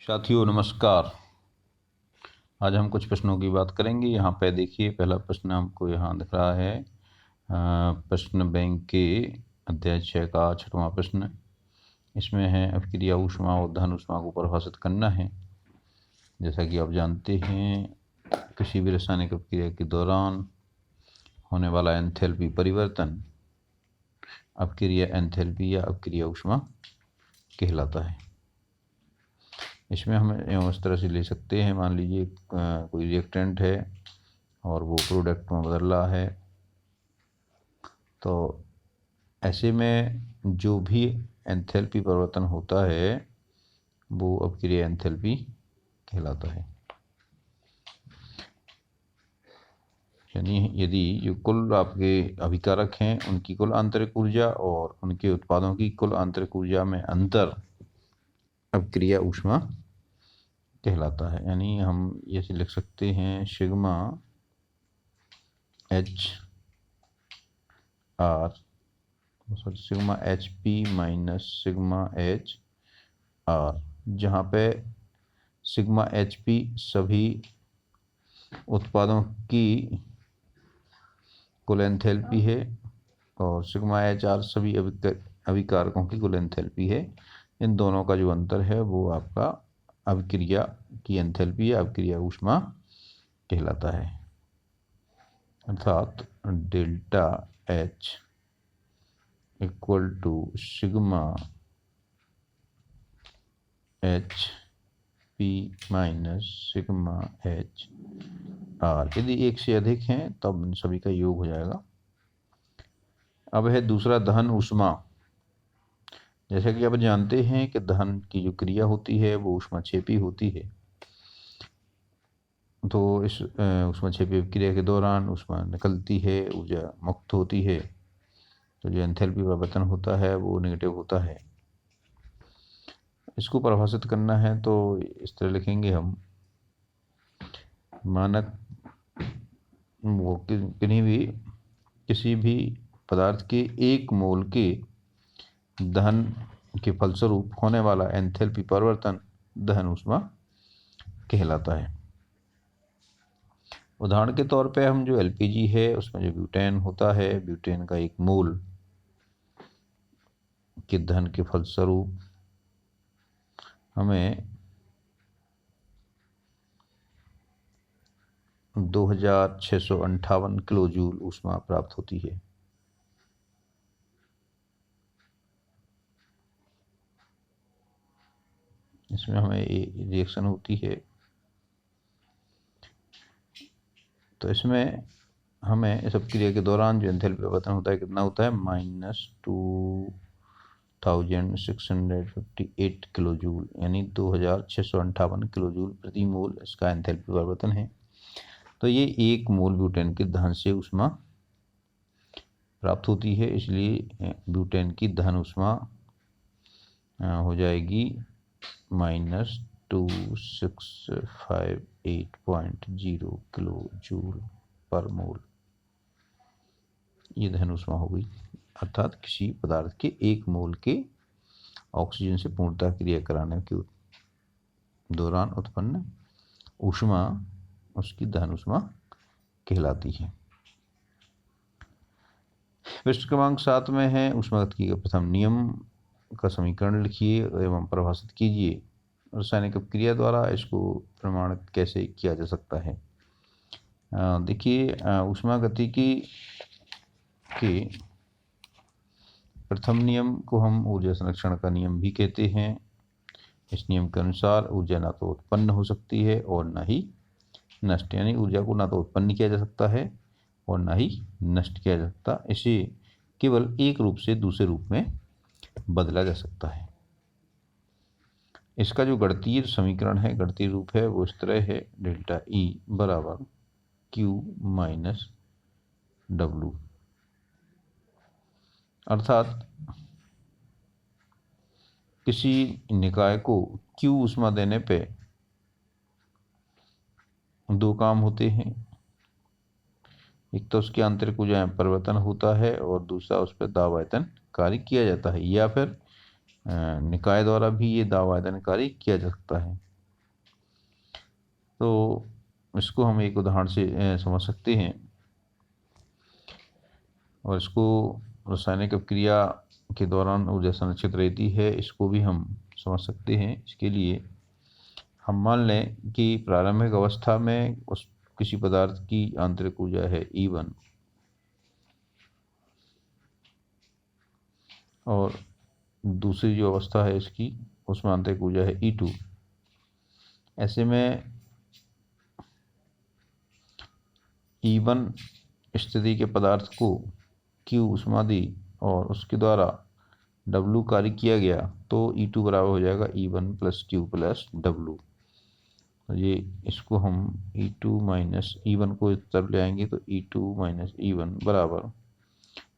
साथियों नमस्कार। आज हम कुछ प्रश्नों की बात करेंगे। यहाँ पे देखिए, पहला प्रश्न हमको यहाँ दिख रहा है प्रश्न बैंक के अध्याय 6 का 6वां प्रश्न। इसमें है अपक्रिया ऊष्मा और दहन ऊष्मा को परिभाषित करना है। जैसा कि आप जानते हैं, किसी भी रासायनिक अपक्रिया के दौरान होने वाला एंथैल्पी परिवर्तन अपक्रिया एंथैल्पी या अपक्रिया ऊष्मा कहलाता है। इसमें हम इस तरह से ले सकते हैं, मान लीजिए कोई रिएक्टेंट है और वो प्रोडक्ट में बदल रहा है, तो ऐसे में जो भी एंथैल्पी परिवर्तन होता है वो अपक्रिया एंथैल्पी कहलाता है। यानी यदि जो कुल आपके अभिकारक हैं उनकी कुल आंतरिक ऊर्जा और उनके उत्पादों की कुल आंतरिक ऊर्जा में अंतर अपक्रिया ऊष्मा कहलाता है। यानी हम ये लिख सकते हैं sigma H are sigma H P minus sigma H are, जहाँ पे सिग्मा एच पी सभी उत्पादों की कुल एंथैल्पी है और सिग्मा एच आर सभी अभिकारकों की कुल एंथैल्पी है। इन दोनों का जो अंतर है वो आपका अभिक्रिया की एंथैल्पी या अभिक्रिया ऊष्मा कहलाता है। अर्थात delta H equal to sigma H P minus sigma H R. यदि एक से अधिक हैं तब इन सभी का योग हो जाएगा। अब है दूसरा दहन ऊष्मा। जैसा कि आप जानते हैं कि दहन की जो क्रिया होती है वो ऊष्माक्षेपी होती है। तो इस ऊष्माक्षेपी क्रिया के दौरान ऊष्मा निकलती है, ऊर्जा मुक्त होती है, तो जो एंथैल्पी परिवर्तन होता है वो नेगेटिव होता है। इसको परिभाषित करना है तो इस तरह लिखेंगे हम, मानक वो किसी भी पदार्थ के 1 मोल के दहन के फलस्वरूप होने वाला एंथैल्पी परिवर्तन दहन ऊष्मा कहलाता है। उदाहरण के तौर पे हम जो एलपीजी है उसमें जो ब्यूटेन होता है, ब्यूटेन का 1 मोल के दहन के फलस्वरूप हमें 2658 किलो जूल ऊष्मा प्राप्त होती है। इसमें हमें रिएक्शन होती है, तो इसमें हमें इस अपक्रिया के दौरान जो एंथैल्पी परिवर्तन होता है कितना होता है, -2658 किलो जूल, यानी 2658 किलो जूल प्रति मोल इसका एंथैल्पी परिवर्तन है। तो ये 1 मोल ब्यूटेन के दहन से ऊष्मा प्राप्त होती है, इसलिए ब्यूटेन की दहन ऊष्मा हो जाएगी -2658.0 किलो जूल पर मोल। ये दहन ऊष्मा हो गई, अर्थात किसी पदार्थ के 1 मोल के ऑक्सीजन से पूर्णतः क्रिया कराने के दौरान उत्पन्न ऊष्मा उसकी दहन ऊष्मा कहलाती है। प्रश्न क्रमांक 7 में है ऊष्मागतिकी का प्रथम नियम का समीकरण लिखिए एवं परिभाषित कीजिए। रासायनिक अपक्रिया द्वारा इसको प्रमाणित कैसे किया जा सकता है। देखिए, ऊष्मागतिकी के प्रथम नियम को हम ऊर्जा संरक्षण का नियम भी कहते हैं। इस नियम के अनुसार ऊर्जा ना तो उत्पन्न हो सकती है और ना ही नष्ट, यानी ऊर्जा को ना तो उत्पन्न किया जा सकता है और ना ही नष्ट किया जा सकता। इसे केवल एक रूप से दूसरे रूप में बदला जा सकता है। इसका जो गणितीय समीकरण है, गणितीय रूप है, वो इस तरह है, डेल्टा E बराबर Q माइनस W। अर्थात किसी निकाय को Q ऊष्मा देने पे 2 काम होते हैं। एक तो उसकी आंतरिक ऊर्जा में परिवर्तन होता है और दूसरा उस पर दाब आयतन कार्य किया जाता है, या फिर निकाय द्वारा भी ये दाब आयतन कार्य किया जा सकता है। तो इसको हम एक उदाहरण से समझ सकते हैं, और इसको रासायनिक अपक्रिया के दौरान ऊर्जा संरक्षित रहती है, इसको भी हम समझ सकते हैं। इसके लिए हम मान लें कि प्रारंभिक अवस्था में उस किसी पदार्थ की आंतरिक ऊर्जा है E1 और दूसरी जो अवस्था है इसकी, उसमें आंतरिक ऊर्जा है E2। ऐसे में E1 स्थिति के पदार्थ को Q ऊष्मा दी और उसके द्वारा W कार्य किया गया, तो E2 बराबर हो जाएगा E1 + Q + W। ये इसको हम E2 माइनस E1 को इस तरफ ले आएंगे, तो E2 माइनस E1 बराबर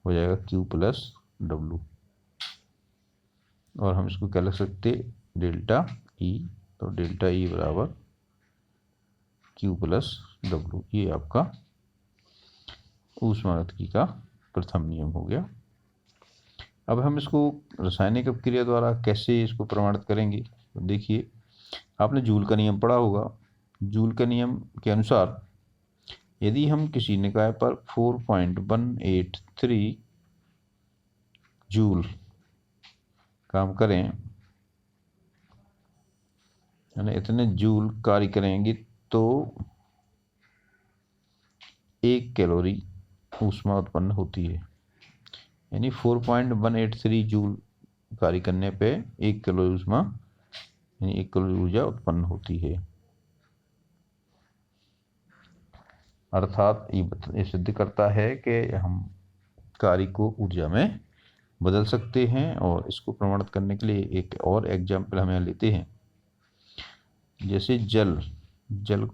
हो जाएगा Q + W, और हम इसको क्या लिख सकते, डेल्टा E। तो डेल्टा E बराबर Q + W। ये आपका ऊष्मागतिकी का प्रथम नियम हो गया। अब हम इसको रासायनिक अपक्रिया द्वारा कैसे इसको प्रमाणित करेंगे, तो देखिए, आपने जूल का नियम पढ़ा होगा। जूल के नियम के अनुसार यदि हम किसी निकाय पर 4.183 जूल काम करें, यानी इतने जूल कार्य करेंगे, तो 1 कैलोरी ऊष्मा उत्पन्न होती है। यानी 4.183 जूल कार्य करने पे 1 कैलोरी ऊष्मा, यानी 1 कैलोरी ऊर्जा उत्पन्न होती है। अर्थात ये सिद्ध करता है कि हम कार्य को ऊर्जा में बदल सकते हैं। और इसको प्रमाणित करने के लिए एक और एग्जाम्पल हम यहाँ लेते हैं। जैसे जल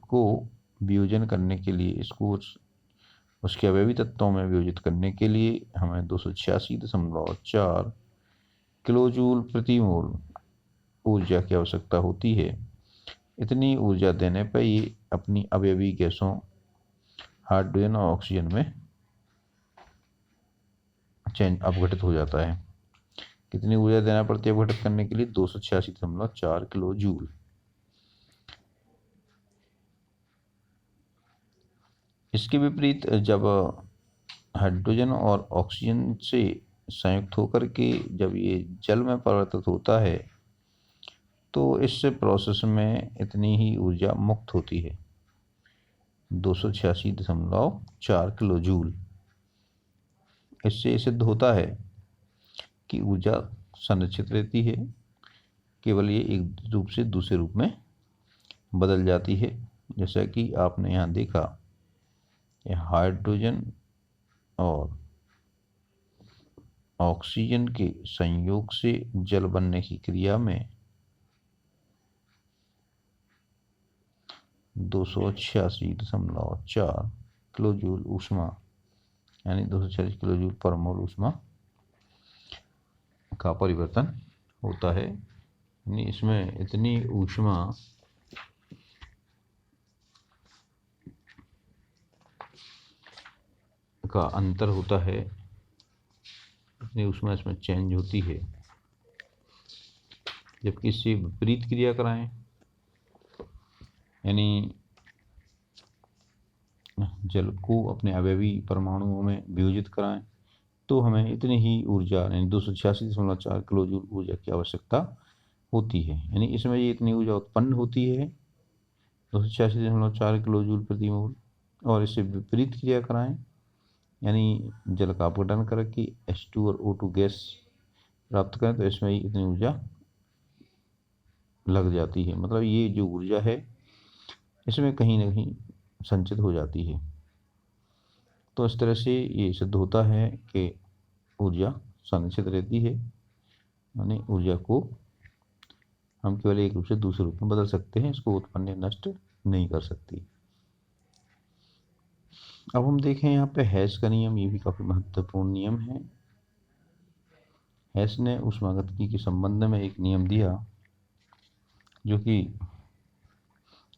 को वियोजन करने के लिए, इसको उसके अवयवी तत्वों में वियोजित करने के लिए हमें 286.4 किलो जूल प्रति मोल ऊर्जा की आवश्यकता होती है। इतनी ऊर्जा देने पर ये अपनी अवयवी गैसों हाइड्रोजन और ऑक्सीजन में अपघटित हो जाता है। कितनी ऊर्जा देना पड़ती है अपघटित करने के लिए, 286.4 किलो जूल। इसके विपरीत जब हाइड्रोजन और ऑक्सीजन से संयुक्त होकर के जब ये जल में परिवर्तित होता है, तो इस प्रोसेस में इतनी ही ऊर्जा मुक्त होती है, 286.4 किलो जूल। इससे सिद्ध होता है कि ऊर्जा संरक्षित रहती है, केवल ये एक रूप से दूसरे रूप में बदल जाती है। जैसा कि आपने यहाँ देखा, हाइड्रोजन और ऑक्सीजन के संयोग से जल बनने की क्रिया में 286.4 किलो जूल ऊष्मा, यानी 286 किलो जूल पर मोल ऊष्मा का परिवर्तन होता है। यानी इसमें इतनी ऊष्मा का अंतर होता है, इतनी ऊष्मा इसमें चेंज होती है। जबकि इससे विपरीत क्रिया कराएं, यानी जल को अपने अवयवी परमाणुओं में वियोजित कराएं, तो हमें इतनी ही ऊर्जा, यानी 286.4 किलो जूल ऊर्जा की आवश्यकता होती है। यानी इसमें ये इतनी ऊर्जा उत्पन्न होती है, 286.4 किलो जूल प्रति मोल। और इससे विपरीत क्रिया कराएं, यानी जल का अपघटन करके H2 और O2 गैस प्राप्त करें, तो इसमें इतनी ऊर्जा लग जाती है। मतलब ये जो ऊर्जा है इसमें कहीं ना कहीं संचित हो जाती है। तो इस तरह से ये सिद्ध होता है कि ऊर्जा संरक्षित रहती है, यानी ऊर्जा को हम केवल एक रूप से दूसरे रूप में बदल सकते हैं, इसको उत्पन्न या नष्ट नहीं कर सकती। अब हम देखें यहाँ पे हैस का नियम, ये भी काफी महत्वपूर्ण नियम है। हैस ने ऊष्मागतिकी के संबंध में एक नियम दिया, जो कि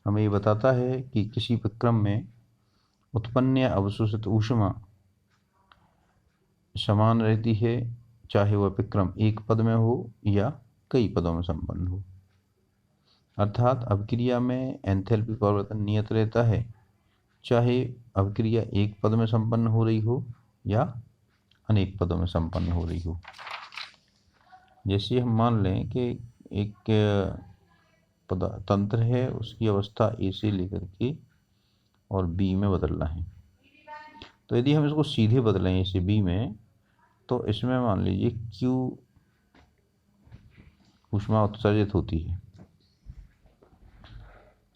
हमें ये बताता है कि किसी विक्रम में उत्पन्न या अवशोषित ऊष्मा समान रहती है, चाहे वह विक्रम एक पद में हो या कई पदों में संपन्न हो। अर्थात अभिक्रिया में एंथैल्पी परिवर्तन नियत रहता है, चाहे अभिक्रिया एक पद में संपन्न हो रही हो या अनेक पदों में संपन्न हो रही हो। जैसे हम मान लें कि एक तंत्र है, उसकी अवस्था ए से लेकर के और बी में बदलना है। तो यदि हम इसको सीधे बदलें ए से बी में, तो इसमें मान लीजिए Q ऊष्मा उत्सर्जित होती है।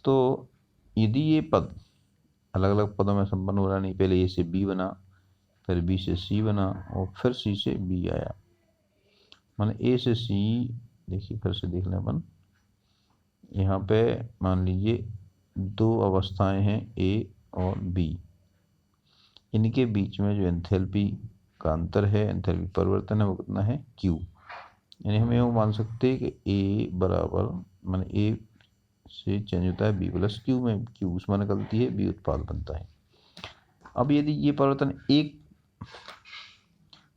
तो यदि ये पद अलग अलग पदों में संपन्न हो रहा नहीं, पहले ए से बी बना, फिर बी से सी बना और फिर सी से बी आया, मान ए से सी। देखिए फिर से देख लें अपन, यहाँ पे मान लीजिए दो अवस्थाएं हैं ए और बी, इनके बीच में जो एंथैल्पी का अंतर है, एंथैल्पी परिवर्तन है, वो कितना है Q। यानी हम ये मान सकते हैं कि ए बराबर मान ए से चेंज होता है बी प्लस Q में, Q ऊष्मा निकलती है, बी उत्पाद बनता है। अब यदि ये परिवर्तन एक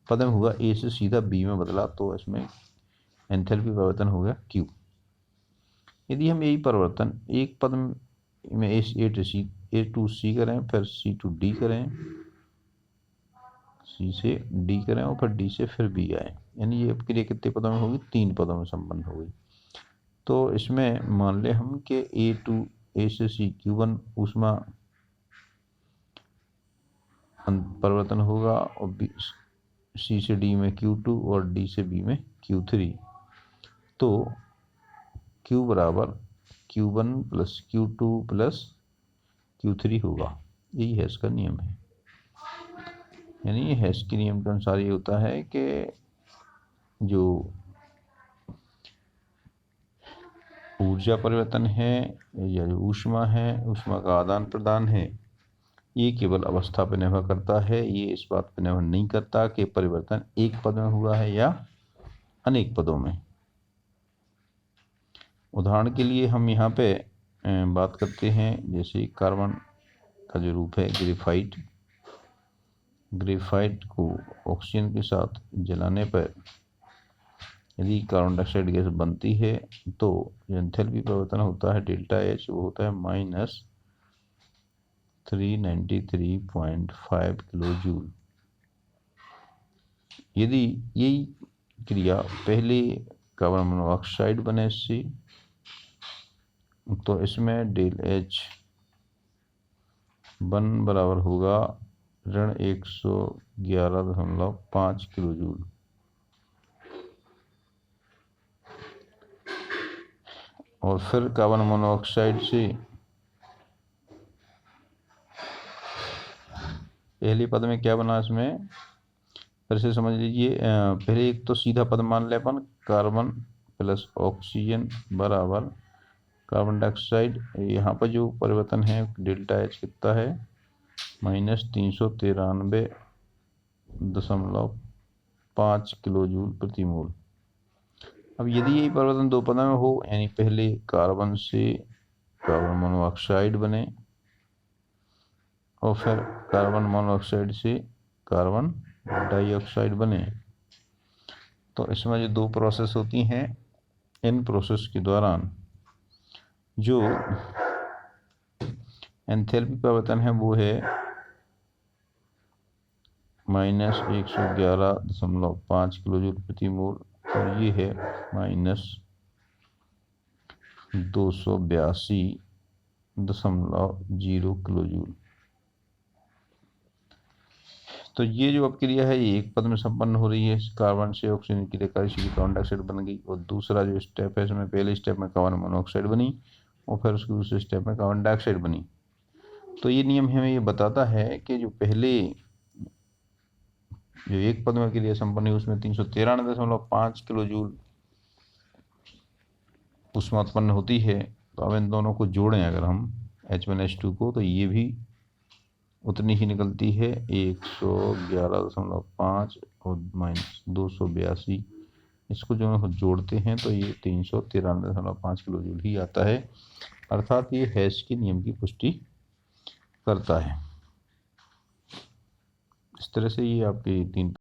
पद में हुआ, ए से सीधा बी में बदला, तो इसमें एंथैल्पी परिवर्तन हो गया Q। यदि हम यही परिवर्तन एक पद में ए टू सी करें, फिर सी टू डी करें, सी से डी करें और फिर डी से फिर बी आए, यानी ये अभिक्रिया कितने पदों में होगी, 3 पदों में संपन्न हो गई। तो इसमें मान ले हम कि ए से सी Q1 ऊष्मा परिवर्तन होगा और सी से डी में Q2 और डी से बी में Q3। तो Q बराबर Q1 plus Q2 plus Q3 होगा। यही हेस का नियम है। यानी हेस के नियम के अनुसार ये होता है कि जो ऊर्जा परिवर्तन है या जो ऊष्मा है, ऊष्मा का आदान प्रदान है, ये केवल अवस्था पर निर्भर करता है। ये इस बात पर निर्भर नहीं करता कि परिवर्तन एक पद में हुआ है या अनेक पदों में। उदाहरण के लिए हम यहाँ पे बात करते हैं, जैसे कार्बन का जो रूप है ग्रेफाइट, ग्रेफाइट को ऑक्सीजन के साथ जलाने पर यदि कार्बन डाइऑक्साइड गैस बनती है, तो जो एंथैल्पी परिवर्तन होता है डेल्टा एच, वो होता है -393.5 किलो जूल। यदि यही क्रिया पहले कार्बन मोनोऑक्साइड बने से, तो इसमें डेल एच 1 बराबर होगा -111.5 किलो जूल। और फिर कार्बन मोनोऑक्साइड से पहले पद में क्या बना, इसमें फिर से समझ लीजिए। पहले एक तो सीधा पद मान ले अपन, कार्बन प्लस ऑक्सीजन बराबर कार्बन डाइऑक्साइड। यहाँ पर जो परिवर्तन है डेल्टा एच कितना है, -393.5 किलो जूल प्रति मोल। अब यदि यही परिवर्तन दो पदों में हो, यानी पहले कार्बन से कार्बन मोनोऑक्साइड बने और फिर कार्बन मोनोऑक्साइड से कार्बन डाइऑक्साइड बने, तो इसमें जो दो प्रोसेस होती हैं, इन प्रोसेस के दौरान जो एंथैल्पी परिवर्तन है वो है -111.5 किलो जूल प्रति मोल, और ये है -282.0 किलो जूल। तो ये जो अपक्रिया है ये एक पद में संपन्न हो रही है, कार्बन से ऑक्सीजन की कार्बन डाइऑक्साइड बन गई, और दूसरा जो स्टेप है इसमें पहले स्टेप में कार्बन मोनोऑक्साइड बनी और फिर उसके दूसरे स्टेप में कार्बन डाइऑक्साइड बनी। तो ये नियम हमें ये बताता है कि जो पहले जो एक पद में क्रिया संपन्न हुई उसमें 393.5 किलो जूल ऊष्मा उत्पन्न होती है। तो अब इन दोनों को जोड़ें अगर हम H1H2 को, तो ये भी उतनी ही निकलती है, 111.5 और -282। इसको जो हम जोड़ते हैं तो ये 393.5 किलो जूल ही आता है। अर्थात ये हेस के नियम की पुष्टि करता है। इस तरह से ये आपके 3